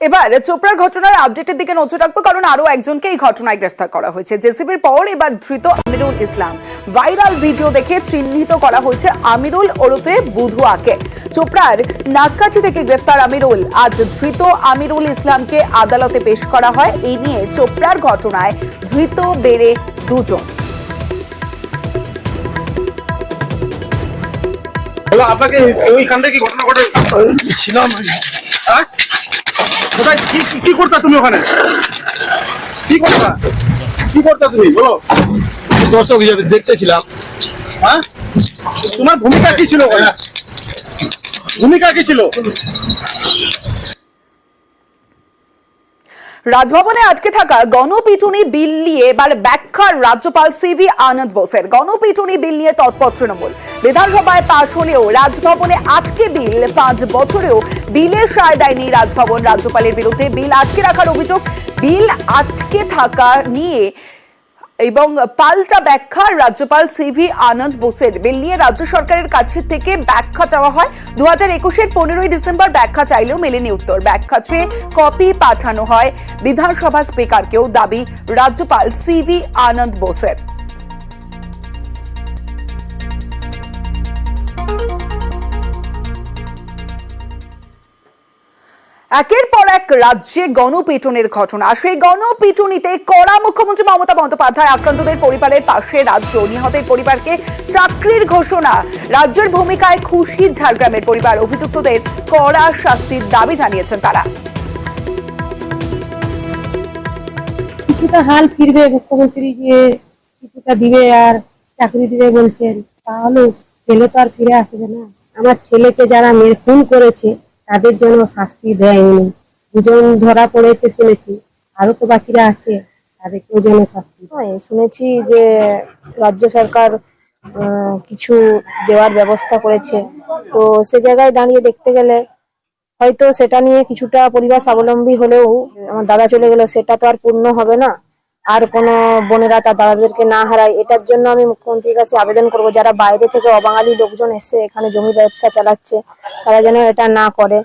এবার চোপড়ার ঘটনার আপডেটের দিকে নজর রাখবো, কারণ আরো একজনকে এই ঘটনায় গ্রেফতার করা হয়েছে। জেসিবির পর এবার ধৃত আমিরুল ইসলাম। ভাইরাল ভিডিও দেখে চিহ্নিত করা হয়েছে আমিরুল ওরফে বুধুয়াকে। চোপড়ার নাককাঠি থেকে গ্রেফতার আমিরুল। আজ ধৃত আমিরুল ইসলামকে আদালতে পেশ করা হয়। এই নিয়ে চোপড়ার ঘটনায় ধৃত বেড়ে দুজন। আপনাকে ওইখান থেকে ঘটনা ঘটে ছিলাম। কোথায় কি করতা তুমি ওখানে? কি করতা তুমি বলো? দর্শক হিসেবে দেখতেছিলাম। হ্যাঁ, তোমার ভূমিকা কি ছিল? ভূমিকা কি ছিল? রাজভবনে আটকে থাকা গণপিটুনি বিল নিয়ে এবার ব্যাখ্যার রাজ্যপাল সিভি আনন্দ বোসের। গণপিটুনি বিল নিয়ে তৎপর তৃণমূল। বিধানসভায় পাশ হলেও রাজভবনে আটকে বিল। 5 বছরেও বিলের সায় দেয়নি রাজভবন। রাজ্যপালের বিরুদ্ধে বিল আটকে রাখার অভিযোগ। বিল আটকে থাকা নিয়ে এবং পাল্টা ব্যাখ্যা রাজ্যপাল সিভি আনন্দ বোসের। বিল নিয়ে রাজ্য সরকারের কাছে থেকে ব্যাখ্যা চাওয়া হয়। 2021-এর 15ই ডিসেম্বর ব্যাখ্যা চাইলেও মেলেনি উত্তর। ব্যাখ্যা চেয়ে কপি পাঠানো হয় বিধানসভা স্পিকারকেও, দাবি রাজ্যপাল সিভি আনন্দ বোসের। একের পর এক রাজ্যে গণপিটুনির ঘটনা। সেই গণপিটুনিতে কড়া মুখ্যমন্ত্রী মমতা বন্দ্যোপাধ্যায়। আক্রান্তদের পরিবারের পাশে রাজ্য। নিহতের পরিবারকে চাকরির ঘোষণা। রাজ্যের ভূমিকায় খুশি ঝাড়গ্রামের পরিবার। অভিযুক্তদের কড়া শাস্তির দাবি জানিয়েছেন তারা। কিছুটা হাল ফিরবে মুখ্যমন্ত্রী, যে কিছুটা দিবে আর চাকরি দিবে বলছেন, তাহলে ছেলে তো আর ফিরে আসবে না। আমার ছেলেকে যারা মেরে খুন করেছে তাদের জন্য শাস্তি দেয়নি। 2জন ধরা পড়েছে শুনেছি, আরো তো বাকিরা আছে, তাদেরকেও যেন শাস্তি। শুনেছি যে রাজ্য সরকার কিছু দেওয়ার ব্যবস্থা করেছে, তো সে জায়গায় দাঁড়িয়ে দেখতে গেলে হয়তো সেটা নিয়ে কিছুটা পরিবার স্বাবলম্বী হলেও আমার দাদা চলে গেল, সেটা তো আর পূর্ণ হবে না। আর কোনো বোনেরা তার দাদাদেরকে না হারায়, এটার জন্য আমি মুখ্যমন্ত্রীর কাছে আবেদন করব, যারা বাইরে থেকে অবাঙালি লোকজন এসে এখানে জমি ব্যবসা চালাচ্ছে তারা যেন এটা না করে।